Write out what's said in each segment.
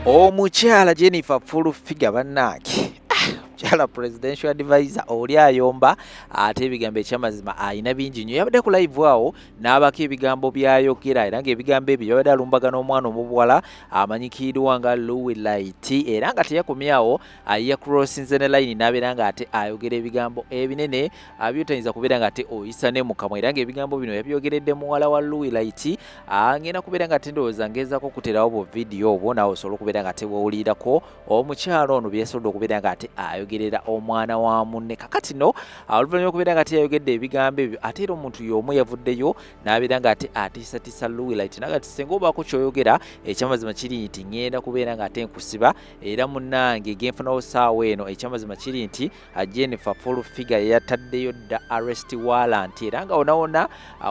Omukyala Jennifer Fulufiga bannange Chala presidential advisor oli ayomba ate ebigambo ekyamazima ayina bingi nnyo yabadde ku live awo n'abako ebigambo byayogera era ng'ebigambo ebyo yabadde alumbaga n'omwana omubuwala amanyikiddwa nga Louis Light era nga teyakomyawo yakrossinze ne line n'abeera nga ate ayogera ebigambo ebinene abyotayinza kubeera nga ate oyisa ne mukamwa era ng'ebigambo bino yabyogeredde muwala wa Louis Light ngenda kubeera nga ate ndowooza ngezaako okuterawo bu video obwo naawe osobola okubeera nga ate bw'owulirako omukyalo ono bye yasobodde okubeera nga ate ayogerera omwana wa munne kakati no oluvannyuma okubeera nga ate yayogedde ebigambo ebyo ate era omuntu y'omu yavuddeyo n'abeera nga ate atiisatiisa Louis Light naga ti singa obaako ky'oyogera ekyamazima kiri nti ngenda kubeera nga ate nkusiba era munnange genfunawo saawa eno ekyamazima kiri nti Jennifer Fulufiga yataddeyo dda arrest warrant era nga wonawona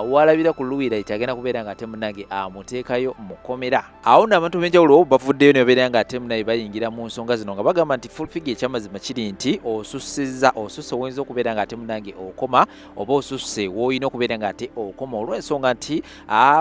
walabira ku Louis Light agenda kubeera nga ate munnange amuteekayo mu kkomera awo nno abantu b'enjawulo bavuddeyo ne babeera nga ate munnaye bayingira mu nsonga zino nga bagamba nti Fulufiga ekyamazima kiri nti osusse oyinza okubeera nga ate munnange okoma oba osusse w'olina okubeera nga ate okoma olw'ensonga nti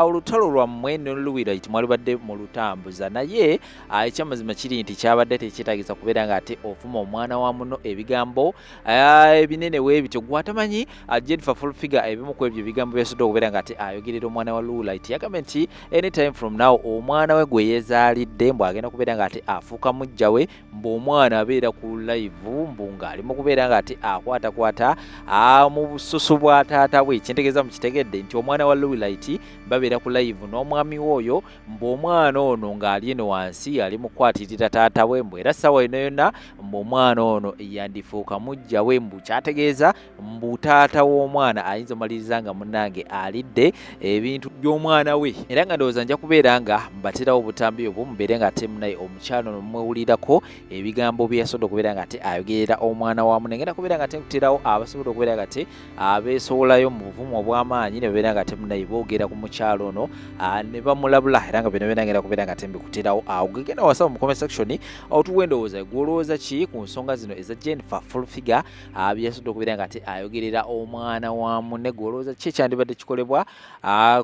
olutalo lwammwe ne Louis Light mwalibadde mu lutambuza naye ekyamazima kiri nti kyabadde tekyetaagisa kubeera nga ate ofuma omwana wa muno ebigambo ebinene weebityo gwatamanyi Jennifer Fulufiga ebimu ku ebyo ebigambo byasudde okubeera nga ate ayogerera omwana wa Louis Light yagambye nti anytime from now omwana we gwe yeezaalidde mbu agenda kubeera nga ate afuuka mujja we mbw'omwana abeera ku live mbunga alimu kubeera nga ate akwatakwata mu bususu bwa taata bwe kyentegeeza mukitegedde nti omwana wa Louis Light babeera ku live n'omwami w'oyo mbw'omwana ono ng'ali eno wansi ali mu kukwatirira taata we mbu era ssaawa yonna yonna mbw'omwana ono yandifuuka mujja we mbu kyategeeza mbu taata w'omwana ayinza omaliriza nga munnange alidde ebintu by'omwana we era nga ndowooza nja kubeera nga mbaterawo obutambi obwo mubeere nga ate munaye omukyalo nomwewulirako ebigambo bye yasobodde okubeera nga ate ayogerera omwana wa munne ngenda kubeera nga ate nkuterawo abasobodde okubeera nga ate abeesowolayo mu buvumu obw'amaanyi ne babeera nga ate munaye boogera ku mukyalo ono ne bamulabula era nga bino ngenda kubeera nga ate mbikuterawo awo gegenda wasaba mu comment section otuwa endowooza gw'olowooza ki ku nsonga zino eza Jennifer Fulufiga bye yasobodde okubeera nga ate ayogerera omwana wa munne gw'olowooza ki ekyandibadde kikolebwa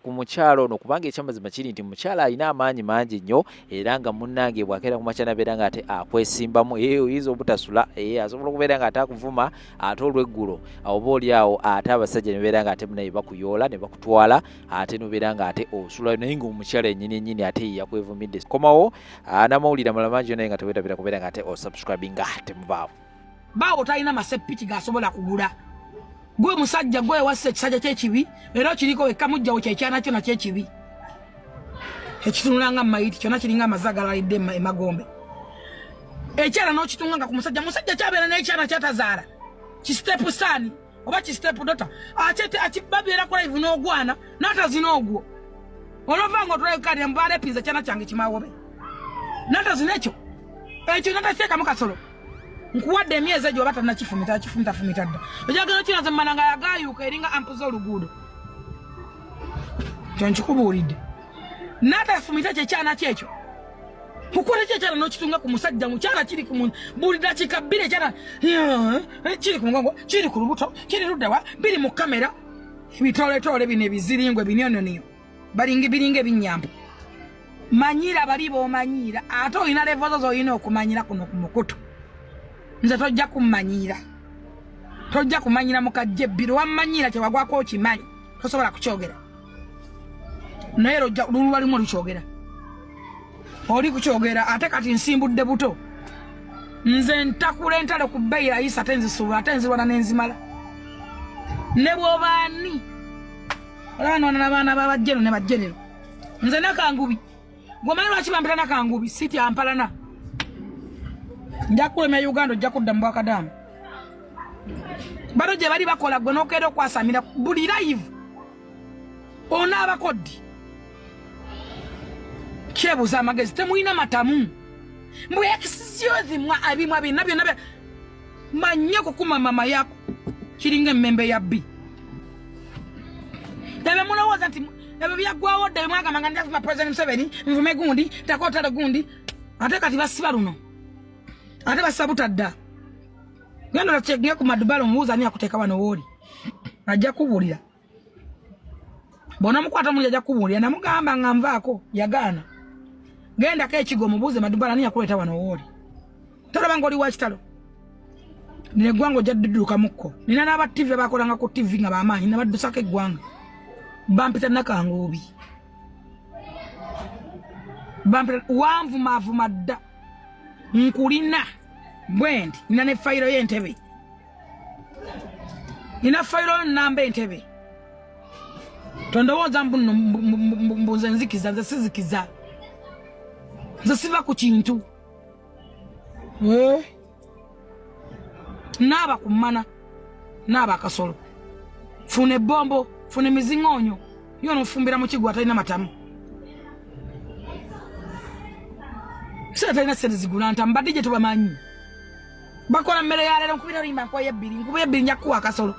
ku mukyalo ono kubanga ekyamazima kiri nti mukyala alina amaanyi mangi nnyo era nga munnange bw'akeera ku makya nabeera nga ate akwesimbamu oyinza obutasula asobola okubeera nga ate akuvuma ate olw'eggulo oba oli awo ate abasajja ne babeera nga ate munaye bakuyoola ne bakutwala ate nobeera nga ate osulayo naye ng'omukyala ennyini ate ye yakwevumidde komawo n'amawulire amalala mangi naye nga teweetabira kubeera nga ate osubscribinga temuvaawo baawo talina masepiki g'asobola kugula gwe musajja gwe wassa ekisajja ky'ekibi era kiriko wekka mujjawo kyekyana kyo nakyo ekibi ekitunula nga mayiti kyonna kiringa amazzi agalalidde emagombe ekyala n'okitunga nga ku musajja kyabeera n'ekyana kyatazaala kisitepu saani oba kisitepu dota babeera ku live n'ogwana n'atazina ogwo olova nga otulaikadde mbaala epiza kyana kyange kimawobe n'atazina ekyo n'ataseekamu kasolo nkuwadde emyezi egyo oba tannakifumita dda ojagala kinaze mmananga yagaayuuka eringa ampu z'oluguudo kyo nkikubuulidde n'atafumita kyekyana kyekyo kukola kyekyana n'okitunga ku musajja mukyala kiri ku buli dakiika bbiri ekyana kiri ku mugongo kiri ku lubuto kiri luddawa biri mu kamera ebitooletoole bino ebiziringwe biniononiyo biringa ebinnyampu manyiira bali b'omanyiira ate olina levozo z'olina okumanyira kuno ku mukutu nze tojja kumanyira mukajja ebbiri wammanyiira kyewagwako okimanyi tosobola kukyogera naye lulu walimu olukyogera oli kukyogera ate kati nsimbudde buto nze ntakula entale ku bbeyi ayisa ate nzisuula ate nzirwana n'enzimala ne bw'obaani olabana n'abaana b'abajjeno ne bajjenero nze nakangubi gwomanyi lwaki bampita nakangubi siti ampalana nja kulemya Uganda ojja kudda mu bwakadamu bado gye bali bakola gwe n'okeera okwasamira buli live onaabakoddi kyebuuza amagezi temulina matamu mbwe ekisizyozi abimu abina byonna manye kukuma mama yako kiringa emmembe ya bbi ebe mulowooza nti ebyo byaggwawo dde mwagamba nga njafuma President Museveni nvume gundi takootale gundi ate kati basiba luno ate basiba dda genda lakyegeye ku madubalo mubuuza ani akuteeka wano wooli ajja kubuulira bona mukwata muli ajja kubuulira namugamba nga nvaako yagaana genda ke ekigo mubuze Madubala ni yakuleta wano woli talaba ngoli wa kitalo ne gwango jadduduka mukko nina n'aba TV bakolanga ku TV nga bamanyi nabadusaka eggwanga bampita nakangubi bampita wanvuma dda nkulina bwendi nina ne fayiro y'entebe nina fayiro namba entebe tondowooza mbuze nzikiza nze sizikiza nze siva ku kintu naba kumana naba kasolo fune bombo fune mizingonyo yono fumbira mu kigwa talina matamu sira talina sente zigulanta mbadije tubamanyi bakola mmere ya lero nkubira limba kwa yebbiri nkubira yebbiri nyakuwa kasolo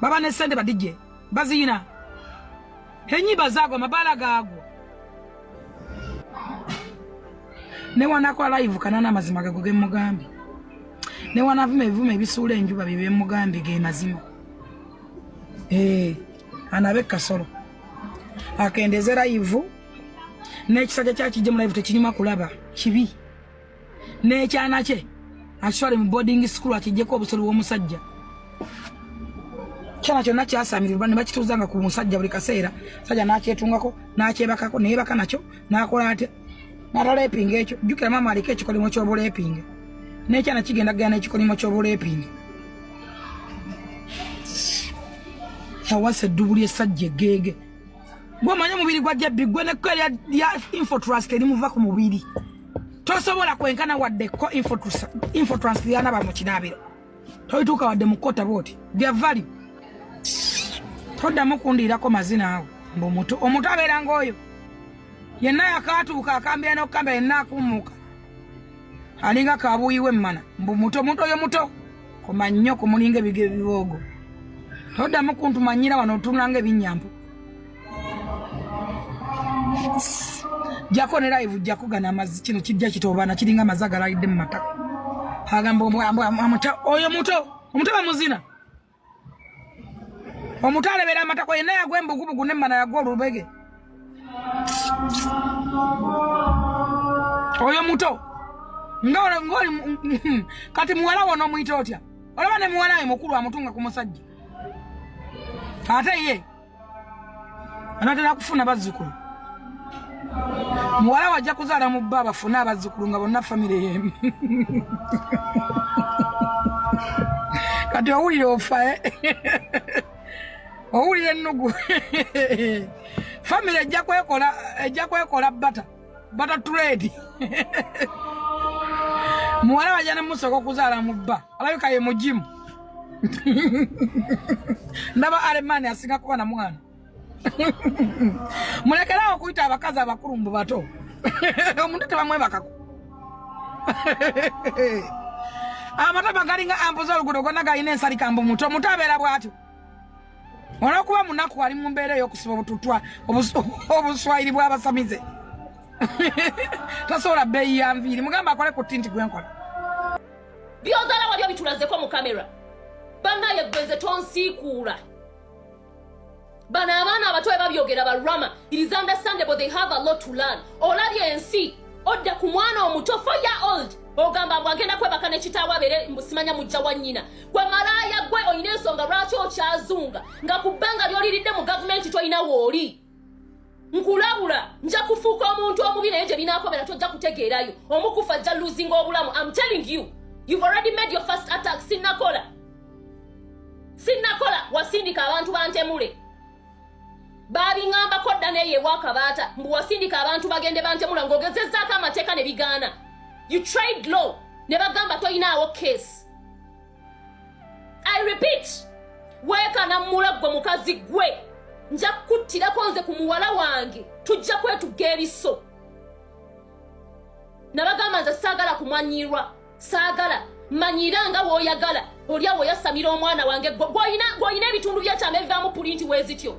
baba ne sente badije bazina enyiba zago mabala gago ne wanakola live kanana mazima gago ge mugambi ne wanavume ebisuula enjuba bibe mugambi ge mazima anabe kasolo akendezera live n'ekisajja kyakijje mu live tekinyuma kulaba kibi n'ekyana kye ashwale mu boarding school akijjeko obusolo bw'omusajja kyana kyonna kyasamirirwa ne bakituzanga ku musajja buli kaseera sajja n'akyetungako n'akyebakako neyebaka nakyo n'akola ate n'atalepinga ekyo jjukira mama aliko ekikolimo ky'obulepinga n'ekyana kigenda gana n'ekikolimo ky'obulepinga yawasa eddubuli essajja eggege gw'omanya omubiri gwajja biggwe nekko ya infotrust erimuva ku mubiri tosobola kwenkana wadde ko infotrust yanaba mu kinaabiro toyituuka wadde mu kkota booti bya vali toddamu kundiirako mazina awo mbuomuntu omuntu abeera ng'oyo yenna yakaatuuka akambira n'okukambira yenna akumuuka alinga kabuuyiwe emmana mbuomuntu omuntu oyo muto kumannyo kumulinga ebige biboogo toddamu kuntumanyira wano otunulanga ebinnyampu jako ne live jako gana amazi kino kijja kitobana kiringa amazaga laide mu mataka agamba oyo muto omuto bamuzina omutale bera amatako yenna yagwemba ogubugu nemmana yagwa olubege oyo muto ngoli kati muwala wono mwita otya olaba ne muwala mukulu amutunga ku musajja ate ye anatera kufuna bazzukulu muwala wajja kuzaala mu baba funa abazzukulu nga bonna famire yemu kati owulire ofa owulire ennugu famire ejja kwekola bata trade muwala wajja ne musoko okuzaala mu bba alabika ye mujimu ndaba alemani asinga kuba na mwana mulekerawo okuyita abakazi abakulu mbu bato omuntu tebamwebakako amataba galinga ambuza oluguudo gonna galina ensalikambu muto omuntu abeera bw'atyo olwokuba munaku ali mu mbeera ey'okusiba obututwa obuswayiri bw'abasamize tasobola bbeeyi ya nviiri mugamba akole ku tinti gwenkola byozala wali obitulazeko mu kamera bannaye gwenze tonsiikuula bana abaana abato babyogera barama. It is understandable, they have a lot to learn. Olabye ensi odda ku mwana omuto 4 year old ogamba bwagenda kwebaka ne kitaawa bere mbusimanya mujja wa nnyina gwe malaya gwe oyina ensonga lwaki okyazunga nga ku bbanga lyoliridde mu gavumenti toyina wooli nkulabula nja kufuuka omuntu omubi naye gye binaakomera tojja kutegeerayo omukufa ajja losing obulamu. I'm telling you, you've already made your first attack. Sinnakola wasindika abantu bantemule babingamba kodda neye wakabaata mbu wasindika abantu bagende bantemula ng'ogezezzaako amateeka ne bigaana. You tried law ne bagamba toyinaawo case. I repeat, weeka nammula gwe mukazi gwe nja kuttirako nze ku muwala wange tujja kwetuga ebiso. Nabagamba nze saagala kumanyirwa, saagala manyira nga w'oyagala olya w'oyasamira omwana wange gw'olina ebitundu byakyama ebivaamu pulinti weezityo.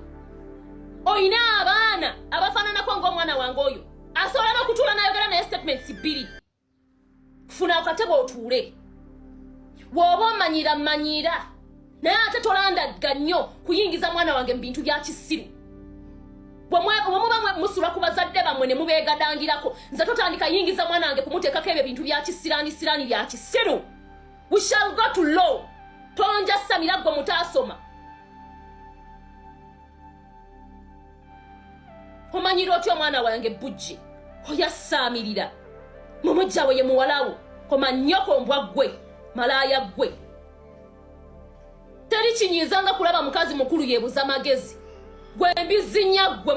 Oyina abaana abafaananako ng'omwana wange oyo asobola n'okutuula n'ayogera naye statements 2. Funa okatebe otuule. Bw'oba omanyira naye ate tolandagga nnyo kuyingiza mwana wange mu bintu bya kisiru. Bwemuba musula ku bazadde bammwe ne mubeegadangirako nze totandika yingiza mwana wange kumuteekako ebyo bintu bya kisiraani bya kisiru. We shall go to law. Tonja samira gwe mutaasoma. Omanyira otya omwana wange bujje oyasaamirira mumujjawe ye muwalawo koma nnyoko mbwa ggwe malaaya ggwe. Teri kinyiiza nga kulaba mukazi mukulu yeebuza magezi gwe mbizinya ggwe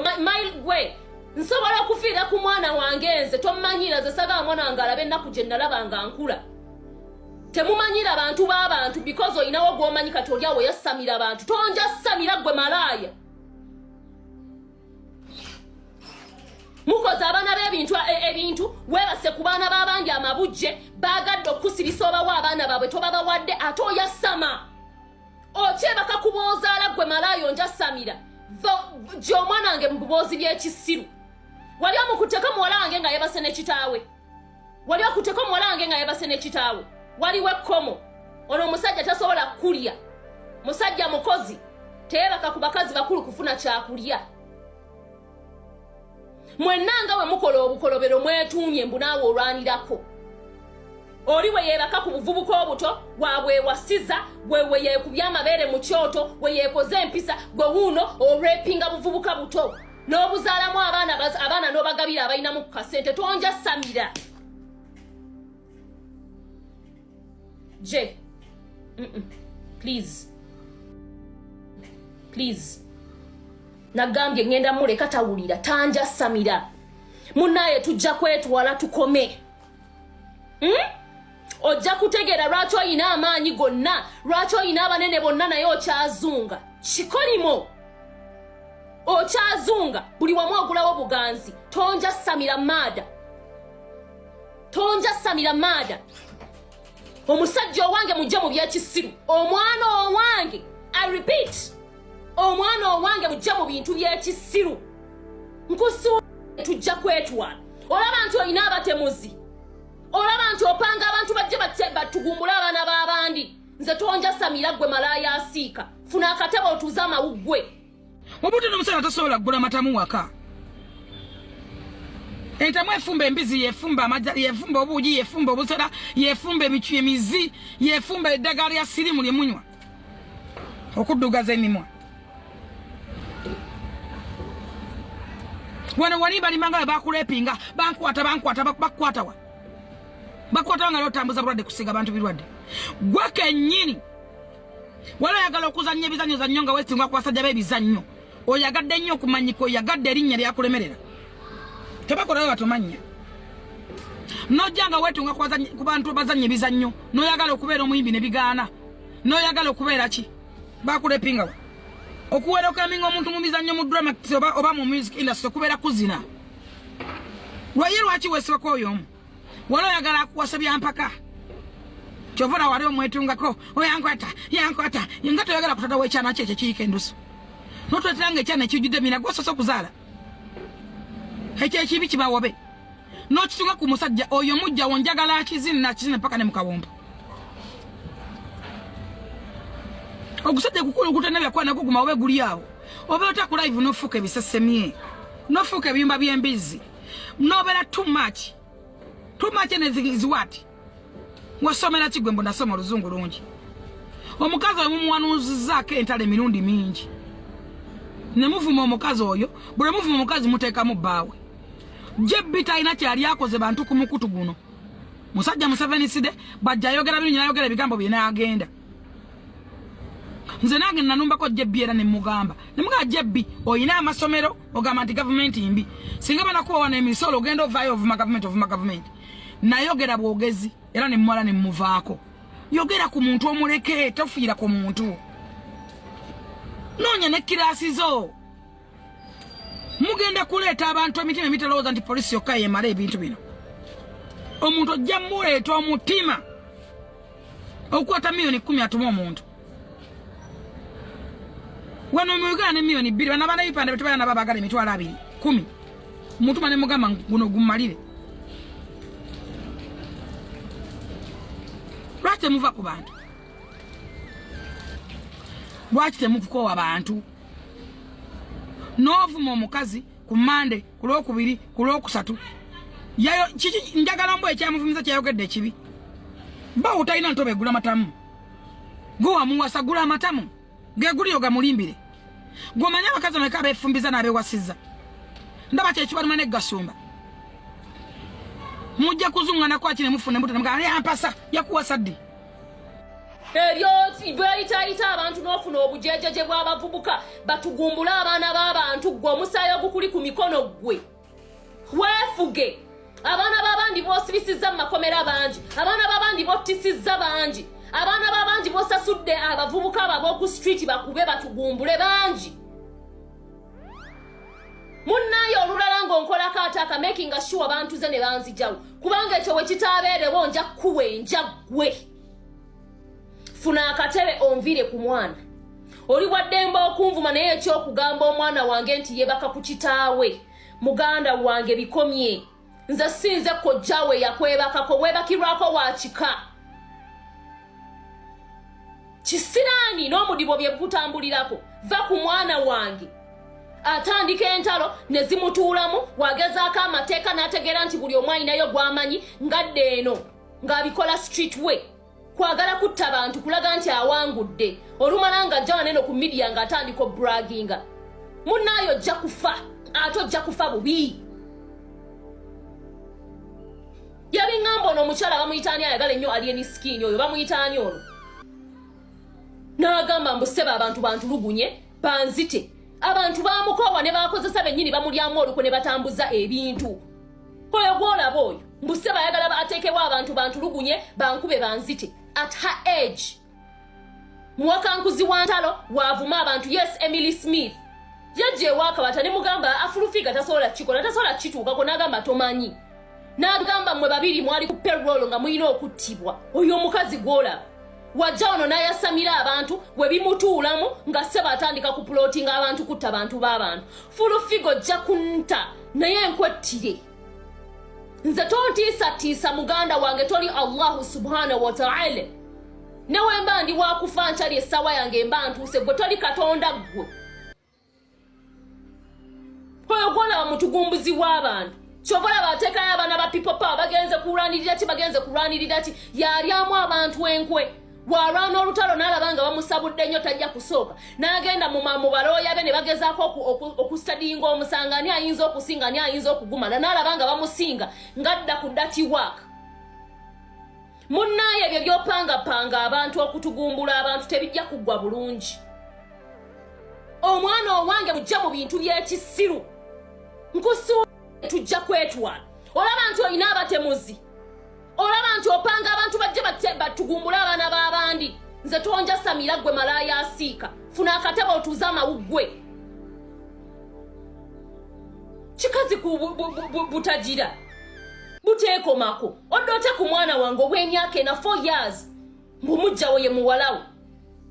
gwe nsobola okufiira ku mwana wange nze tomanyira ze sagala mwana wange alabe ennaku gye nalaba nga nkula. Temumanyira abantu b'abantu because oyinawo gw'omanyi kati oli awo yasamira abantu. Tonja samira ggwe malaaya. Mukoza abaana b'ebintu weebase ku baana b'abandi amabujje baagadde okusirisa obawo abaana baabwe tobabawadde ate oyasama. Okyebaka kuboozaala ggwe malaaya onja samira. Gye omwana wange mu buboozi by'ekisiru. Wali omukutteko muwala wange nga yeebase ne kitaawe. Wali okutteko muwala wange nga yeebase ne kitaawe. Waliwo ekkomo. Ono omusajja tasobola kulya. Musajja mukozi teebaka ku bakazi bakulu kufuna kyakulya. Mwenna nga we mukola obukolobero mwetuumye mbu naawe olwanirako. Oli we yeebaka ku buvubuka obuto wabwewasiza we yeekubya amabeere mu kyoto we yeekoze empisa gwe wuuno olwepinga buvubuka buto n'obuzaalamu abaana n'obagabira abalinamu ku kasente. Tonja samira. J. Please. Nagambye ngenda muleka tawulira tanja samira. Munnaye tujja kwetwala tukome. Ojja kutegeera lwaki oyina amaanyi gonna, lwaki oyina abanene bonna naye okyazunga. Kikolimo. Okyazunga buli wamu ogulawo buganzi. Tonja samira maada. Omusajja owange mujja mu byekisiru. Omwana owange, I repeat, omwana owange mujja mu bintu byekisiru. Nkusuula tujja kwetwala. Olaba nti olina abatemuzi. Olaba nti opanga abantu bajje batugumbula abaana b'abandi. Nze tonja samira ggwe malaaya asiika. Funa akatabo otuuze amawuggwe. Obuto n'omusajja tasobola kugula matamu waka. Entamu efumba embizi yefumba amajja yefumba obuugi yefumba obusera yefumba emizi yefumba eddagala lya sirimu lyemunywa okuddugaza emimwa. Wano wali balimanga bakulepinga bankwata bakwatawa nga lotambuza bulwadde kusiga abantu birwadde. Gwe kennyini wala oyagala okuzannya ebizannyo za nnyo nga weesinga ku basajja b'ebizannyo oyagadde nnyo okumanyika oyagadde erinnya lyakulemerera. Tebakolayo batomanya. Nojanga wetunga ku bantu abazannye ebizannyo n'oyagala okubeera omuyimbi ne bigaana n'oyagala okubeera ki bakulepinga okuwera okaminga omuntu mu bizannyo mu drama oba mu music industry okubeera kuzina. Lwaki weesibako oyo omu wala oyagala akuwasa byampaka kyovula wali omwetungako oyankwata nga toyagala kutata w'ekyana kye ekyo endusu n'otweteranga ekyana ekijjudde mina gwososa okuzaala ekyo ekibi kibawobe n'okitunga ku musajja oyo mujja wonjagala akizina mpaka ne mukawombo. Ogusajja kukulu kutana byakwana kuguma obe guli awo obe otaku live n'ofuuka ebisesemye n'ofuuka ebiyumba by'embizi n'obeera too much is what wasomera kigwe mbu nasoma oluzungu lungi. Omukazi oyo mumuwanuuzizaako entalo emirundi mingi ne muvuma omukazi oyo buli muvuma omukazi muteekamu bbaawe. Jebbi talina kyali akoze bantu ku mukutu guno. Musajja Museveni side bajja ayogera bingi n'ayogera ebigambo bye n'agenda. Nze nange nanumbako Jebbi era ne mugamba Jebbi oyina amasomero ogamba nti gavumenti mbi singa banakuwa wana emisolo ogenda ovaayo ovuma gavumenti nayogera bwogezi era ne mmala ne mmuvaako. Yogera ku muntu omuleke tofiira ku muntu. Noonya ne kirasi zo. Mugenda kuleeta abantu emitima emitalowooza nti polisi yokka yemala ebintu bino. Omuntu ojja muleeta omutima okukwata miliyoni 10 atuma omuntu. Wano mu Uganda ne miliyoni 2 bana bana bipande betubana babagala emitwalo 2 10 mutuma ne mugamba guno gumalire. Lwaki muva ku bantu? Lwaki temukukowa abantu? n'ovuma omukazi ku Mande ku Lwokubiri ku Lwokusatu yayo kiki njagala mbo ekyamuvumiza kyayogedde kibi ba utalina ntobe egula matamu gwa muwasa gula amatamu gegulio gamulimbire gwomanya abakazi ameka abefumbiza n'abewasiza ndaba kyekibaluma ne gasumba mujja kuzungana kwa kine mufune mbuto namugala yampasa yakuwasa ddi ebyo bayita abantu n'ofuna obujejeje bw'abavubuka batugumbula abaana b'abantu gwe omusaayi ogukuli ku mikono gwe weefuge abaana b'abandi boosibisizza mu makomera bangi abaana b'abandi bottisizza bangi abaana b'abandi bosasudde abavubuka ab'oku street bakube batugumbule bangi munnayo olulala ng'onkolako ataaka making sure abantu ze ne banzijawo kubanga ekyo we kitaabeerewo nja kuwenja ggwe funa akatebe onvire ku mwana oli waddemba okunvuma naye ekyokugamba omwana wange nti yebaka ku kitaawe muganda wange bikomye nze sinze kojjawe yakwebakako weebakirwako wakika kisiraani n'omudibo bye gutambulirako va ku mwana wange atandika entalo ne zimutuulamu wagezaako amateeka n'ategeera nti buli omu ayinayo gw'amanyi ngadde eno ng'abikola street way kwagala kutta bantu kulaga nti awangudde olumala nga ajja waneno ku media ng'atandika obraginga munnaayo ojja kufa ate ojja kufa bubi yabiŋŋamba ono omukyala bamuyitaani ayagala ennyo alieni skin oyo bamuyitaani ono n'agamba mbusebe abantu bantulugunye banzite abantu bamukoowa ne bakozesa bennyini bamulyamu olukwe ne batambuza ebintu oyo gwolaba oyo mbusebe ayagala ateekewo abantu bantulugunye bankube banzite at her age muwakankuzi wa ntalo waavuma abantu yes Emily Smith yajja ewakabata ne mugamba afulufiga tasobola kikola tasobola kituukako n'agamba tomanyi n'agamba mmwe babiri mwali ku payroll nga muyina okuttibwa oyo omukazi gwolaba wajja ono n'ayasamira abantu we bimutuulamu nga sseba atandika ku ploti ng'abantu kutta abantu b'abantu fulufiga ojja kunta naye enkwettire nze tontiisatiisa muganda wange toli Allahu subhanahu wa ta'ala newe mba ndi wakufa nkyali essaawa yange mba ntuuse gwe toli katonda ggwe oyo gwolaba mutugumbuzi w'abantu kyobola bateekayo abaana ba people power bagenze kulwanirira ki yalyamu abantu enkwe bw'alwana olutalo n'alaba nga bamusabudde nnyo tajja kusooka n'agenda mu balooya be ne bagezaako okustadinga omusanga ani ayinza okusinga ani ayinza okugumala n'alaba nga bamusinga ng'adda ku dirty work munnaaye ebyo by'opangapanga abantu okutugumbula abantu tebijja kuggwa bulungi omwana owange mujja mu bintu by'ekisiru nkusuula tujja kwetwala olaba nti olina abatemuzi olaba nti opanga abantu bajje batugumbula abaana b'abandi nze tonja samira gwe malaaya asiika funa akatebe otuuze amawuggwe kikazi butagira buteekomako oddote ku mwana wange obw'emyaka ena 4 years mbumujjawo ye muwalawo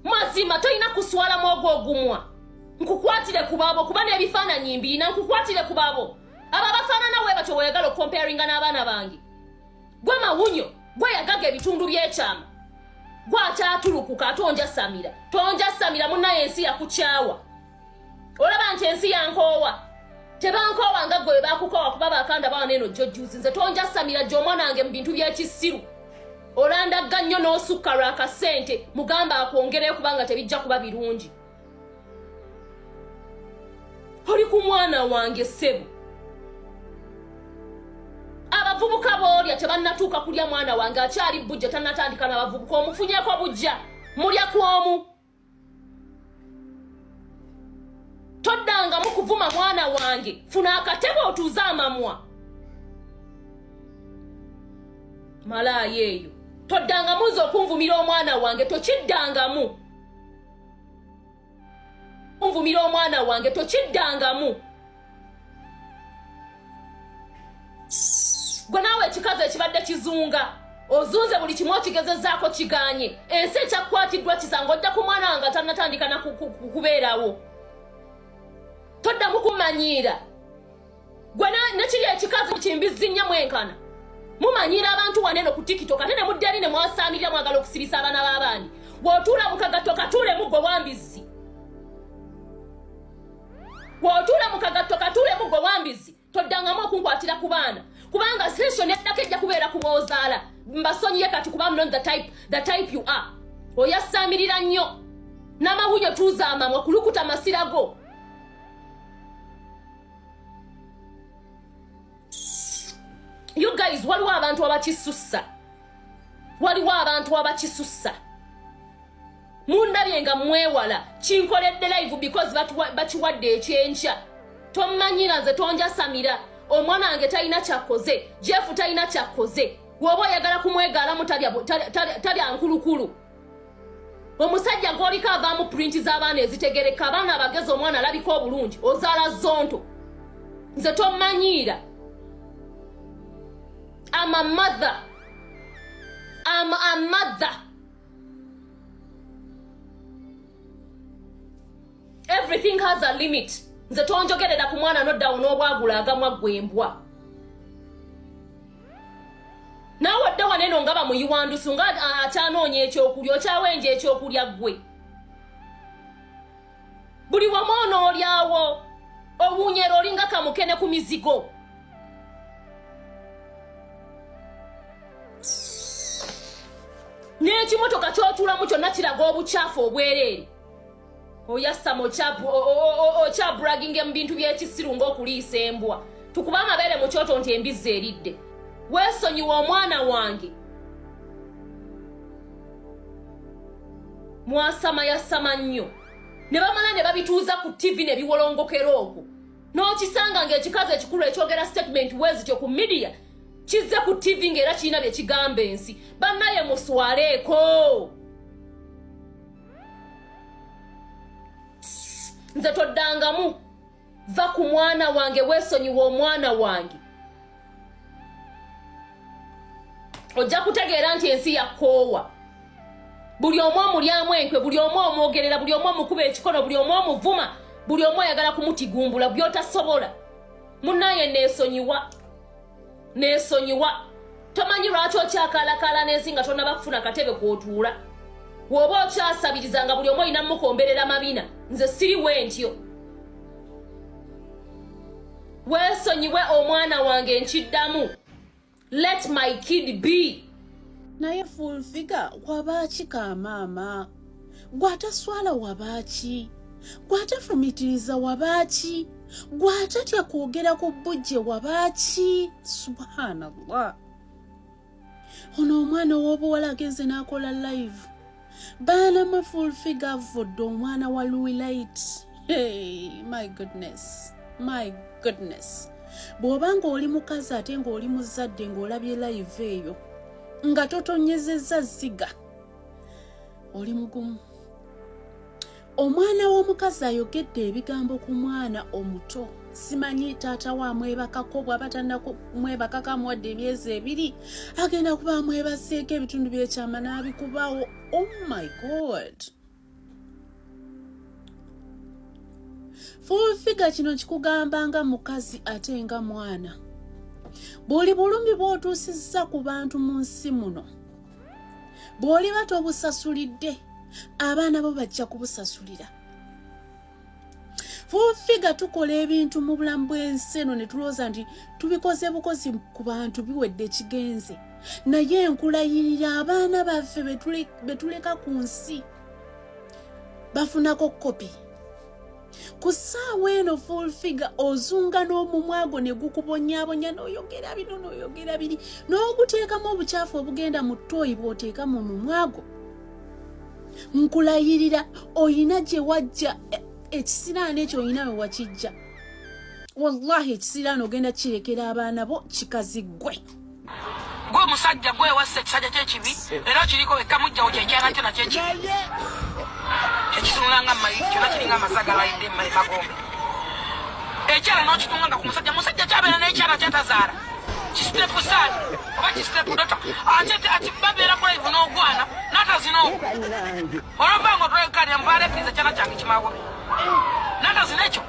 mazima tolina kuswalamu ogwo ogumwa nkukwatire ku baabo kuba n'ebifaananyi mbiina nkukwatire ku baabo abo abafaanana we batyo weeyagala okukomparinga n'abaana bange gwe mawunyo gwe yagaga ebitundu by'ekyama gwe akyatulukuka ate tonja samira munnaye ensi yakukyawa olaba nti ensi yankoowa tebankoowa nga gwe bakukoowa kuba bakanda bawana eno jojjuzi nze tonja samira gy'omwana wange mu bintu by'ekisiru olandagga nnyo n'osukka lw'akasente mugamba akwongereyo kubanga tebijja kuba birungi oli ku mwana wange ssebo abavubuka boolya tebannatuuka kulya mwana wange akyali bujja tannatandika n'abavubuka omufunyeko bujja mulya kwomu toddangamu kuvuma mwana wange funa akatebe otuuze amamwa malaaya eyo toddangamu nze okunvumira omwana wange tokiddangamu onvumira omwana wange tokiddangamu gwe naawe ekikazi ekibadde kizunga ozunze buli kimu okigezezzaako kiganye ensi ekyakwatiddwa kisanga ojja ku mwana wange tannatandika nakubeerawo toddamu kumanyiira gwe nekiri ekikazi kimbizi nnyo mwenkana mumanyiira abantu waneno ku tiktok ate ne mudde eri ne mwasaamirira mwagala okusirisa abaana b'abaani bw'otuula mu kagato katuulemu gwe wambizi Wotula mukagatto katule mugwe wambizi toddangamu okunkwatira ku baana kubanga session eddako ejja kubeera kuboozaala mbasonyiye kati kuba I'm not the type you are oyasaamirira nnyo n'amawunyo tuuza amamwa kulukuta masirago you guys waliwo abantu abakisussa mundabye nga mwewala kinkoledde live because bakiwadde ekyenkya tommanyira nze tonja samira omwana wange talina kyakoze Jeff talina kyakoze woba oyagala kumwegaalamu talya nkulukulu omusajja ng'oliko avaamu printi z'abaana ezitegereka abaana abagezi omwana alabika obulungi ozaala zonto nze tommanyiira I'm a mother. Everything has a limit. Nze tonjogerera ku mwana noddawo n'obwagula agamwa gwembwa. Nawe odde waneno nga bamuyiwandusu nga akyanoonya ekyokulya okyawenja ekyokulya ggwe. Buli wamu onoolyawo owunyera olinga kamukene ku mizigo. N'ekimotoka ky'otuulamu kyonna kiraga obukyafu obwereere. Oyassa okyabraginga mu bintu by'ekisiru ng'okuliisa embwa. Tukuba amabeere mu kyoto nti embizzi eridde. Weesonyiwa omwana wange. Yasama nnyo. Ne bamala ne babituuza ku TV ne biwolongokera okwo. N'okisanga ng'ekikazi ekikulu ekyogera statement wezityo ku media kizze ku TV ng'era kirina bye kigamba ensi. Bannaye muswaleeko. Nze toddangamu va ku mwana wange weesonyiwa omwana wange. Ojja kutegeera nti ensi yakoowa. Buli omu omulyamu enkwe, buli omu omwogerera, buli omu omukuba ekikono, buli omu omuvuma, buli omu oyagala kumutigumbula by'otasobola. Munnaye neesonyiwa. Tomanyi lwaki okyakalakala n'ensi nga tonnaba kufuna katebe kw'otuula. Woba okyasabirizanga buli omu olina mukomberera mabina. Nze siriwe ntyo. Weesonyiwe omwana wange nkiddamu. Let my kid be. Naye full figure wabaaki ka maama. Gwataswala wabaaki. Gwatafumitiriza wabaaki. Gwatatya kwogera ku bujje wabaaki. Subhanallah. Ono omwana w'obuwala agenze n'akola live. Baana ma full figure avudde omwana wa Louis Light. Hey, my goodness. Bw'obanga oli mukazi ate ng'oli muzadde ng'olabye live eyo nga totonyezezza ziga oli mugumu. Omwana w'omukazi ayogedde ebigambo ku mwana omuto. Simanyi taata wa mwebakako bw'aba tannamwebakako amuwadde emyezi 2 agenda kuba amwebaseeko ebitundu by'ekyama n'abikubawo. Oh my God. Full figure kino kikugambanga mukazi ate nga mwana. Bw'oli bulumi bw'otuusizza ku bantu mu nsi muno. Bw'oli bato obusasulidde, abaana bo bajja kubusasulira. Full figure tukola ebintu mu bulamu bw'ensi eno ne tulowooza nti tubikoze bukozi ku bantu biwedde kigenze. Naye nkulayirira abaana baffe betuleka ku nsi bafunako kopi. Ku ssaawa eno full figure ozunga n'omumwago ne gukubonyaabonya n'oyogera bino n'oyogera biri n'oguteekamu obukyafu obugenda mu ttooyi bw'oteeka mu mumwago. Nkulayirira oyina gye wajja ekisiraani ekyo oyina we wakijja. Wallahi ekisiraani ogenda kirekera abaana bo kikaziggwe. Gwe musajja gwe wassa ekisajja ky'ekibi era kiriko ekamujjawo kyekyana kyona ky'ekibi. Ekitunulanga mayi kyona kiringa amasaga layidde magombe. Ekyala n'okitunganga ku musajja kyabeera n'ekyala kyatazaala. Kisitepu saani oba kisitepu dota ate babeera ku live n'ogwana n'atazinooku. Olwavanga otulekkanira mubaala epiriza kyana kyange kimagombe. N'atazina ekyo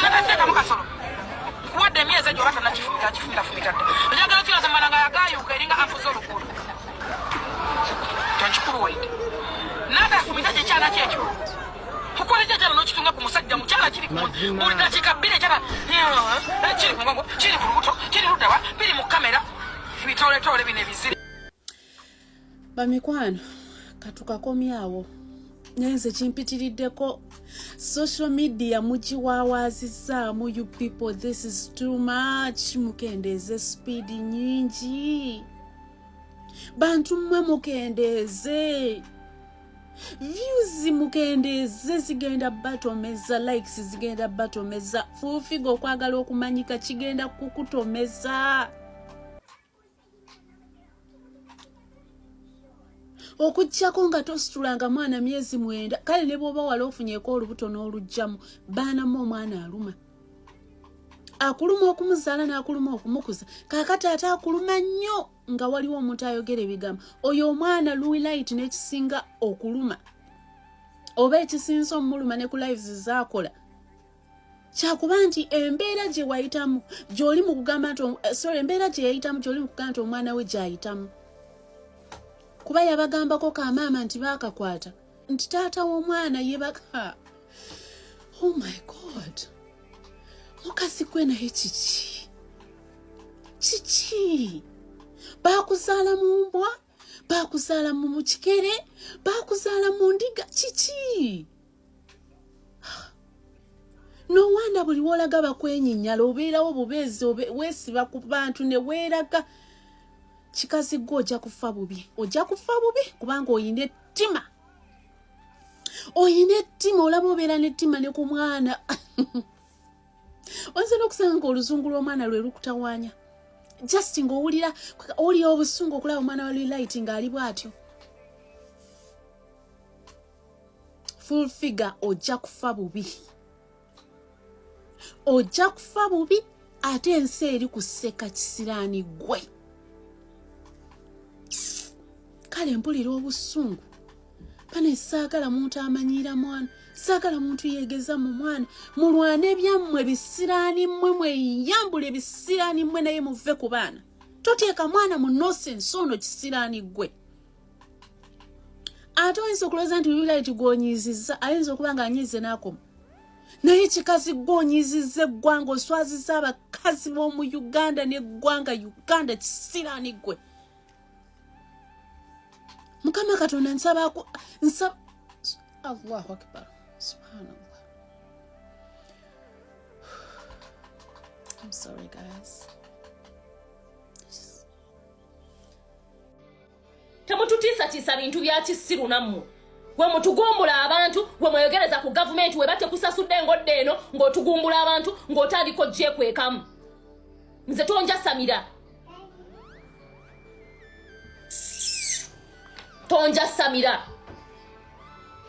n'atateekamu kasolo. Kuwadde emyezi egyo oba tannakifumita. Ojagala kiraza malanga yagaayuuka eringa ampuza olukulu. Tonkikulu waite. N'atafumita kyekyana kyekyo. Kukola Waliza jala no chitunga ku musajja mukyala kiri ku mulina kikabire jala kiri ku ngongo kiri ku lubuto kiri ludawa biri mu kamera bitole bine bizire. Bamikwano katukakomyawo nyenze chimpitiriddeko social media mugiwawaazizaamu you people, this is too much. Mukendeze speed nyingi, bantu mmwe mukendeze views, mukendeze zigenda batomeza, likes zigenda batomeza, fufigo okwagala okumanyika kigenda kukutomeza. Okujjako nga tositulanga mwana myezi 9 kale ne bwoba wali ofunyeko olubuto n'olujjamu baana mu omwana aluma, akuluma okumuzaala n'akuluma okumukuza, kaakati ate akuluma nnyo nga waliwo omuntu ayogera ebigambo, oyo omwana luwilayiti n'ekisinga okuluma oba ekisinza omuluma ne ku lives zaakola kyakuba nti embeera gye wayitamu gy'oli mu kugamba nti embeera gye yayitamu gy'oli mu kugamba nti omwana we gy'ayitamu. Kuba yabagambako kamaama nti baakakwata nti taata w'omwana yebaka. Oh my God, mukasi gwe naye kiki baakuzaala mu mbwa, baakuzaala mu kikere, baakuzaala mu ndiga, kiki? No wanda buli wolaga bakwenyinyala obeerawo bubeezi weesiba ku bantu ne weeraga. Chikazi go ojja kufa bubi kubanga oyine ettima olaba obeera n'ettima ne ku mwana. Onse n'okusanga oluzungu lw'omwana lwe lukutawaanya just ng'owulira obusungu okulaba omwana wa light ng'ali bw'atyo. Full figure ojja kufa bubi ate ensi eri kuseka kisiraani gwe. Kale mpulira obusungu pane saagala muntu amanyiira mwana, saagala muntu yeegeza mu mwana, mulwane byammwe bisiraani mmwe, mweyambule bisiraani mmwe naye muve ku baana. Toteeka mwana mu nonsense ono kisiraani gwe. Ate oyinza okulowooza nti Lulight gw'onyiizizza, ayinza okuba nga anyiize n'akoma, naye kikazi gw'onyiizizza eggwanga, oswazizza abakazi b'omu Uganda n'eggwanga Uganda, kisiraani gwe. Mukama Katonda nsaba Allahu Akbar, subhanallah. I'm sorry guys. Temututiisa bintu bya kisiru nammwe. Gwe mutugumbula abantu, gwe mweyogereza ku gavumenti we batekusasudde ngodde eno ng'otugumbula abantu ng'otandika ojje kwekamu. Nze tonjasamira.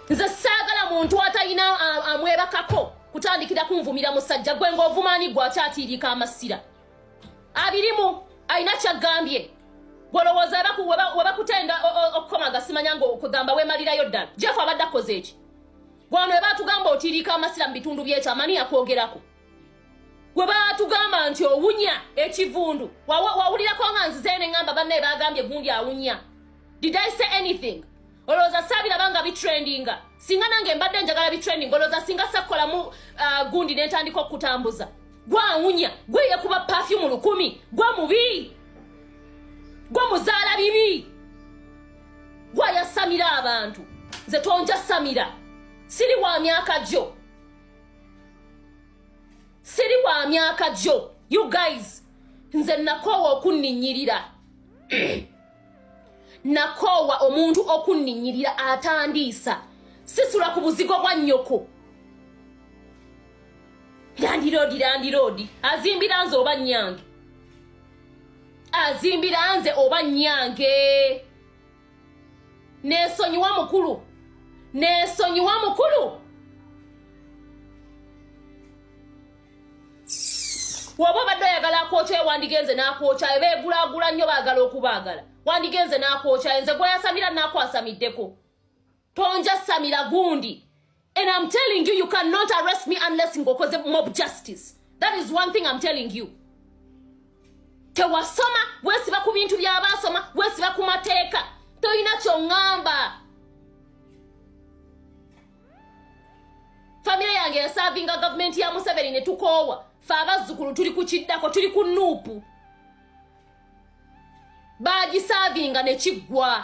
Nze saagala muntu atalina amwebakako kutandikira kunvumira musajja gwe ng'ovumaani gwe akyatiirika amasira. Abirimu alina kyagambye. Gwolowooza webakutenda okukomaga simanya ng'okugamba weemalirayo ddala. Jeff abadde akoze eki? Gwano we baatugamba otiirika amasira mu bitundu by'ekyamani yakwogerako. Gwe baatugamba nti owunya ekivundu. Wawulirako nga nzize ne ngamba banne baagambye gundi awunya. Did I say anything? Oloza sabira banga bitrendinga. Singa nange mbadde njagala bitrending. Oloza singa sakola mu gundi netandika okutambuza. Gwa awunya, gwe yekuba perfume 1000, gwa mubi. Gwa muzaala bibi. Gwa yasamira abantu. Nze tonja samira. Siri wa myaka jo. You guys, nze nakowa okunninyirira. Nakowa omuntu okunninyirira atandiisa. Sisula ku buzigo bwa nnyoko. Landirodi. Azimbira nze oba nnyange. Neesonyiwa mukulu. Waba badde oyagala akwokya wandigenze n'akwokya beegulaagula nnyo baagala okubaagala. Wandigenze n'akwokya nze gwe yasamira n'akwasamiddeko. Tonja samira gundi. And I'm telling you, you cannot arrest me unless ngokoze mob justice. That is one thing I'm telling you. Tewasoma, wesiba ku bintu by'abasoma, wesiba ku mateeka. Toyina kyongamba. yange yasavinga government ya Museveni ne tukoowa fe abazzukulu tuli ku kiddako tuli ku nuupu baagisavinga ne kiggwa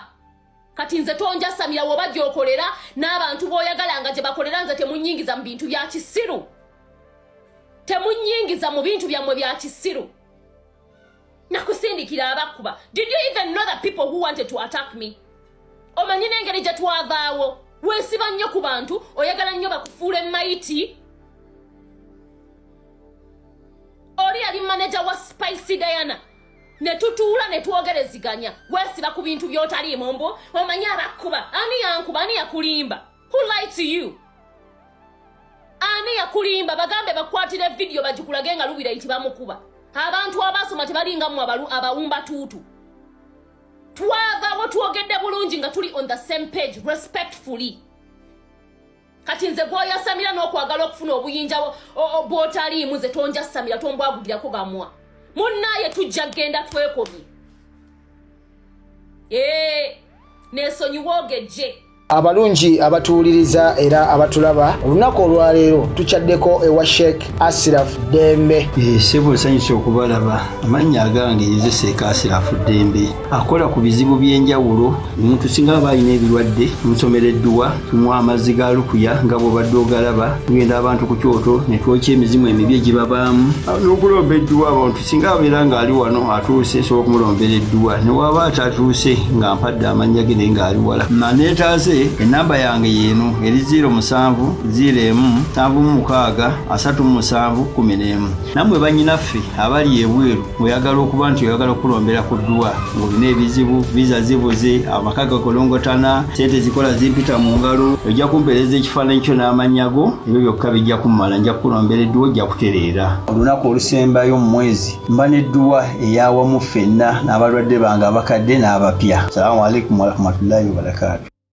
kati nze tonjasamira woba gy'okolera n'abantu b'oyagalanga gye bakolera nze temunyingiza mu bintu bya kisiru temunyingiza mu bintu byammwe bya kisiru nakusindikira abakuba. Did you even know the people who wanted to attack me? Omanyi n'engeri gye twavaawo weesiba nnyo ku bantu oyagala nnyo bakufuula mayiti. Oli yali manager wa Spicy Diana ne tutuula ne twogereziganya weesiba ku bintu by'otaliimu mbo omanyi abakuba ani yankuba ani yakulimba. Who lied to you? Ani yakulimba bagambe bakwatire video bagikulage nga lubira iti bamukuba. Abantu abasoma tebalinga mu abawumba tutu. Twava twogedde bulungi nga tuli on the same page respectfully. Kati nze gwoya Samira n'okwagala okufuna obuyinja bw'otaliimu ze tonja Samira tombwagulirako gamwa. Munnaye tujja genda twekomye. Neesonyiwa ogejje. Abalungi abatuuliriza era abatulaba olunaku olwaleero tukyaddeko ewa Sheikh Asiraf Dembe. Sebo sanyusa okubalaba amannya agange nze Sheikh Asiraf Dembe akola ku bizibu by'enjawulo. Omuntu singa aba alina ebirwadde musomereddwa tumuwa amazzi ga lukuya nga bw'obadde ogalaba tugenda abantu ku kyoto ne twokya emizimu emibi egibabaamu n'okulomba edduwa. Abantu singa abeera ng'ali wano atuuse sobola okumulombera edduwa ne waba atatuuse nga mpadde amannya ge naye ng'ali wala maneetaase. Enamba yange yeno eri 0707363711. Namwe bannyinaffe abali ebweru oyagala okuba nti oyagala okulombera ku dduwa ng'olina ebizibu visa zibuze amaka gakolongotana sente zikola zimpita mu ngalo ojja kumpeereza ekifaananyi kyo n'amannya go ebyo byokka bijja kummala nja kukulombera edduwa ojja kutereera. Olunaku olusembayo mu mwezi mba n'edduwa eyawamu ffenna n'abalwadde bange abakadde n'abapya. Salaamu alaikum warahmatullahi wabarakatuh.